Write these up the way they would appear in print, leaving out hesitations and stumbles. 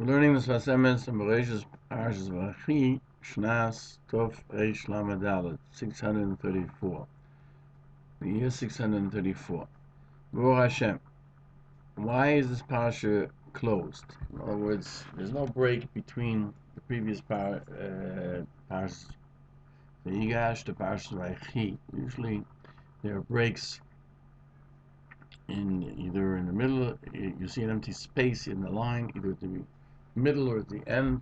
We're learning the Sfas Emes and Bereshis Parshas Vayichiy, Shnas Tov Reish Lamed Dalet, 634. The year 634. Baruch Hashem. Why is this parsha closed? In other words, there's no break between the previous parshas, the Yigash, the Parshas Vayichiy. Usually there are breaks either in the middle. You see an empty space in the line, either at the middle or at the end.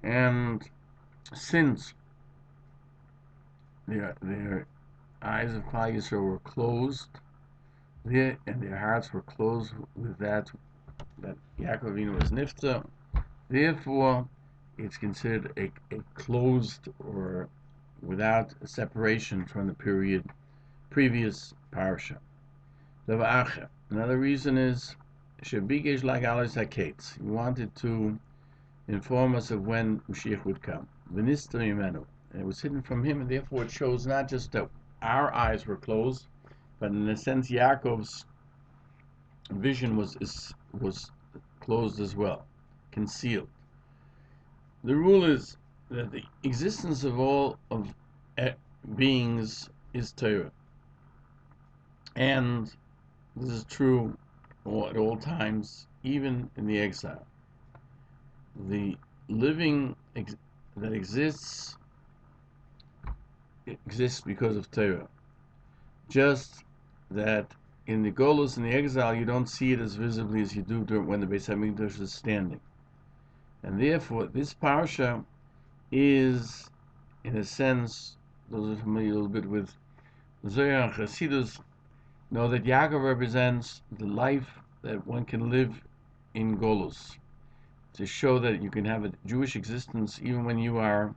And since their eyes of Klal Yisrael were closed, and their hearts were closed with that Yaakov Avinu was nifta, therefore it's considered a closed or without a separation from the previous parsha. Another reason is Shabigesh like Alis Haketz. He wanted to inform us of when Mashiach would come. V'nistar mimenu. And it was hidden from him, and therefore it shows not just that our eyes were closed, but in a sense Yaakov's vision was closed as well, concealed. The rule is that the existence of all of beings is Torah, and this is true at all times, even in the exile. The living that exists because of Torah. Just that in the Golus and the exile, you don't see it as visibly as you do when the Beis Hamikdash is standing. And therefore, this parsha is, in a sense, those are familiar a little bit with Zohar and Chassidus, know that Yaakov represents the life that one can live in Golus, to show that you can have a Jewish existence even when you are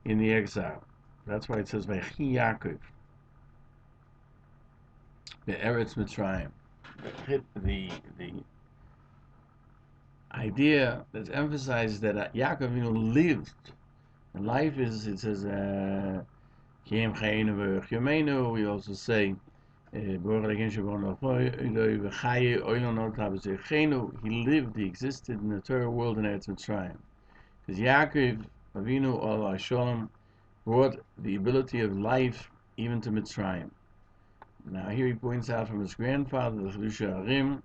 in the exile. That's why it says Vayichiy Yaakov, the Eretz Mitzrayim. The idea that's emphasized that Yaakov lived. And life is, it says, Kiem Chayenu V'Orech Yomeinu. We also say, he lived, he existed in the Torah world in Eretz Mitzrayim. Because Yaakov Avinu Al Shalom brought the ability of life even to Mitzrayim. Now here he points out from his grandfather, the Chiddushei Harim,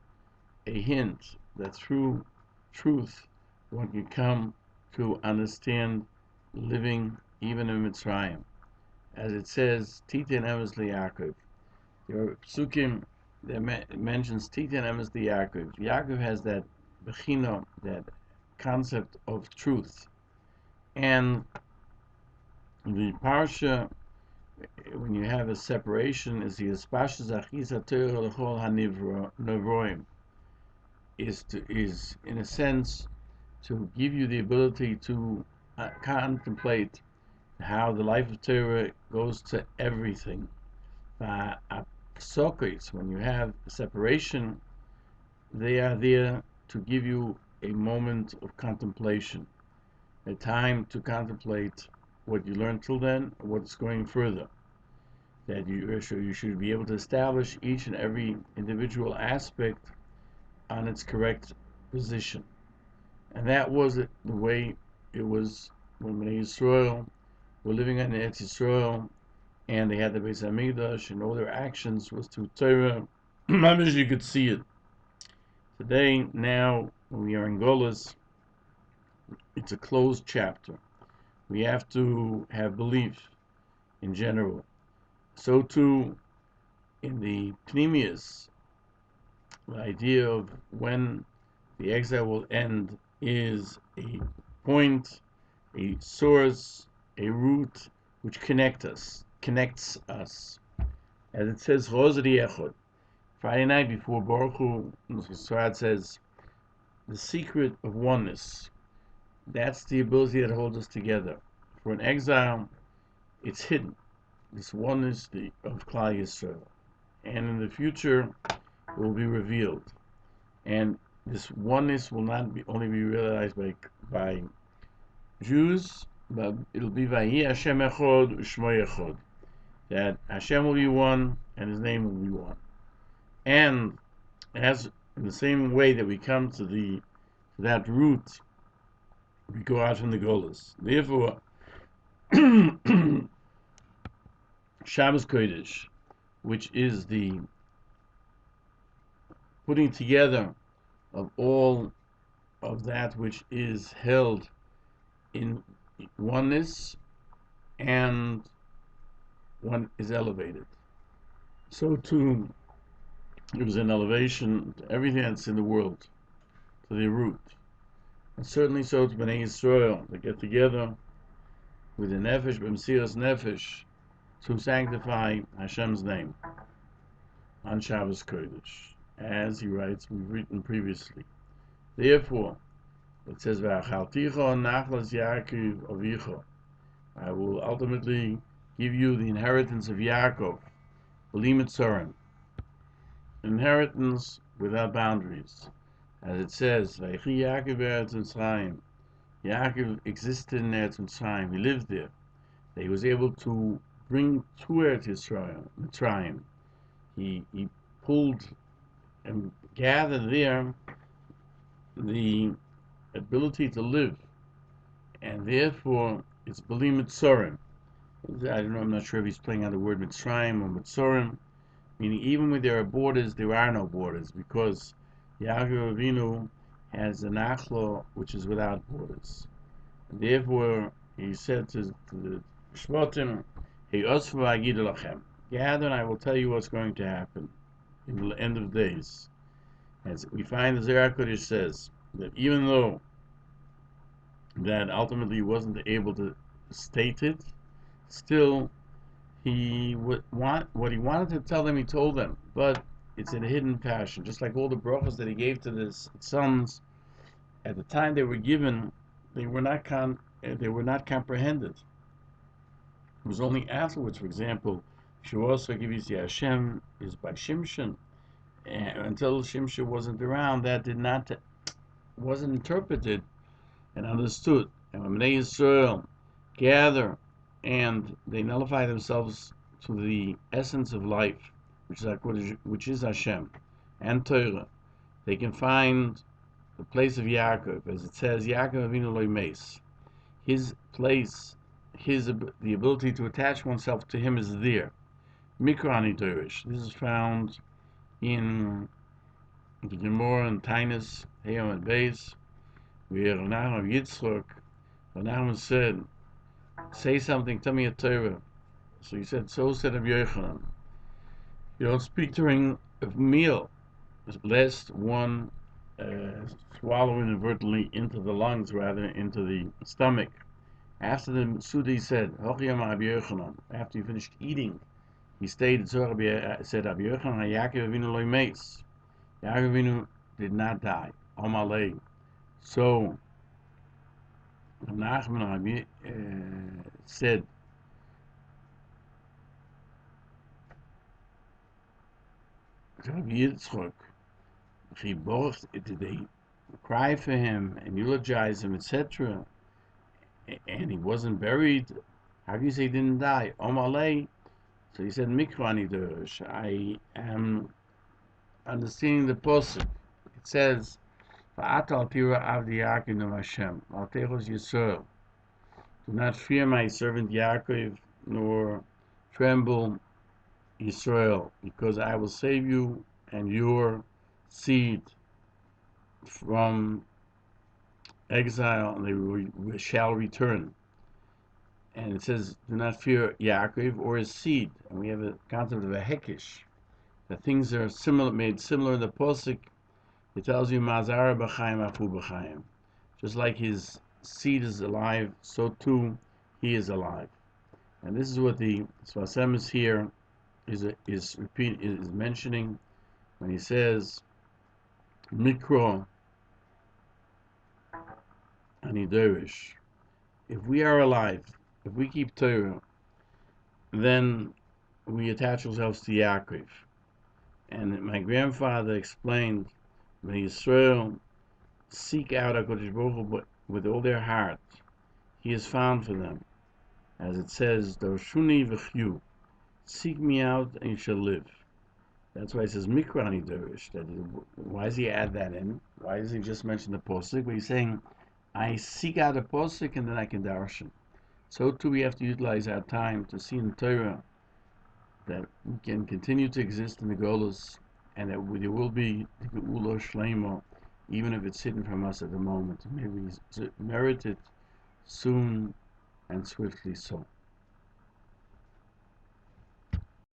a hint that through truth one can come to understand living even in Mitzrayim. As it says, Titen Emes LeYaakov. There are psukim that mentions Titen Emes LeYaakov. Yaakov has that bechina, that concept of truth. And the parsha, when you have a separation, is the Espashas Achis Hatorah L'chol HaNivroim, is in a sense to give you the ability to contemplate how the life of Torah goes to everything. When you have a separation, they are there to give you a moment of contemplation, a time to contemplate what you learned till then, what's going further. That you should be able to establish each and every individual aspect on its correct position. And that was the way it was when Bnei Yisrael were living on Eretz Yisrael, and they had the Beis Hamikdash, and all their actions was through Torah. As you could see it. Today, now, when we are in Golus, it's a closed chapter. We have to have belief in general. So too, in the Pnimius, the idea of when the exile will end is a point, a source, a root which connects us. As it says, Rosary Echod. Friday night before Baruch Hu, Sfas says, the secret of oneness. That's the ability that holds us together. For an exile, it's hidden. This oneness of Klal Yisrael. And in the future, it will be revealed. And this oneness will not only be realized by Jews, but it'll be Vayichiy Hashem Echod U'Shmo Echod. That Hashem will be one, and His name will be one. And as in the same way that we come to that root We go out from the Golas. Therefore, Shabbos Kodesh, which is the putting together of all of that which is held in oneness and one is elevated. So too, it was an elevation to everything that's in the world, to the root. And certainly so to Bnei Yisrael, to get together with the Nefesh, B'Mesiras Nefesh, to sanctify Hashem's name on Shabbos Kodesh. As he writes, we've written previously. Therefore, it says, V'achalticha nachlas Yaakov avicha. I will ultimately give you the inheritance of Yaakov, B'li Mitzorim, inheritance without boundaries. As it says, Vayichiy Yaakov Eretz Mitzrayim. Yaakov existed in Eretz Mitzrayim. He lived there. He was able to bring to Eretz Mitzrayim. He pulled and gathered there the ability to live, and therefore it's B'li Mitzorim. I don't know. I'm not sure if he's playing on the word Mitzrayim or Mitzorim, meaning even when there are borders, there are no borders, because Yaakov Avinu has an achlo which is without borders. And therefore, he said to the Shvatim, "Hey, Osva Agidu Lachem, gather, and I will tell you what's going to happen in the end of days." As we find, the Zohar Kodesh says that even though that ultimately he wasn't able to state it, still what he wanted to tell them, he told them, but it's in a hidden fashion. Just like all the brachas that he gave to his sons, at the time they were given, they were not comprehended. It was only afterwards. For example, Shavuos Givisi Hashem is by Shimshon, and until Shimshon wasn't around, that wasn't interpreted and understood. And when Bnei Yisrael gather and they nullify themselves to the essence of life, which is Hashem and Torah, they can find the place of Yaakov, as it says, Yaakov Avinu lo Emes. His place, the ability to attach oneself to him is there. Mikrani Dorish. This is found in the Gemara and Tainus, Hayom and Beis, where Nachman Yitzchok, Nachman said, "Say something, tell me a Torah." So he said, "So said Rabbi Yochanan, you don't speak during a meal, lest one swallow inadvertently into the lungs, rather into the stomach." After the Sudi said, after he finished eating, he stated, said Rabbi Yochanan, Yaakov Avinu lo Emes. Yaakov Avinu did not die. Amalei. So Nachman said, Rabbi Yitzchok, did they cry for him and eulogize him, etc., and he wasn't buried? How can you say he didn't die? Omalei. So he said, Mikrani Dorish. I am understanding the pasuk. It says, Va'atal tira avdi Yaakov Hashem, al techos Yisrael. Do not fear my servant Yaakov, nor tremble Yisrael, because I will save you and your seed from exile, and they shall return. And it says, do not fear Yaakov or his seed. And we have a concept of a hekish, that things are made similar in the pasuk. It tells you, Mazara b'chaim afu b'chaim. Just like his seed is alive, so too he is alive. And this is what the Sfas Emes here is mentioning when he says, Mikro Anidorish. If we are alive, if we keep Torah, then we attach ourselves to Yaakov. And my grandfather explained, when Yisrael seek out HaKadosh Baruch Hu with all their heart, he is found for them. As it says, Dorshuni v'chyu, seek me out and you shall live. That's why it says Mikrani Dorish. Why does he add that in? Why does he just mention the pasuk? But he's saying, I seek out a posik and then I can darshan. So too we have to utilize our time to see in Torah that we can continue to exist in the Golos and that there will be the Geula Shlema, even if it's hidden from us at the moment. May we merit it soon and swiftly so.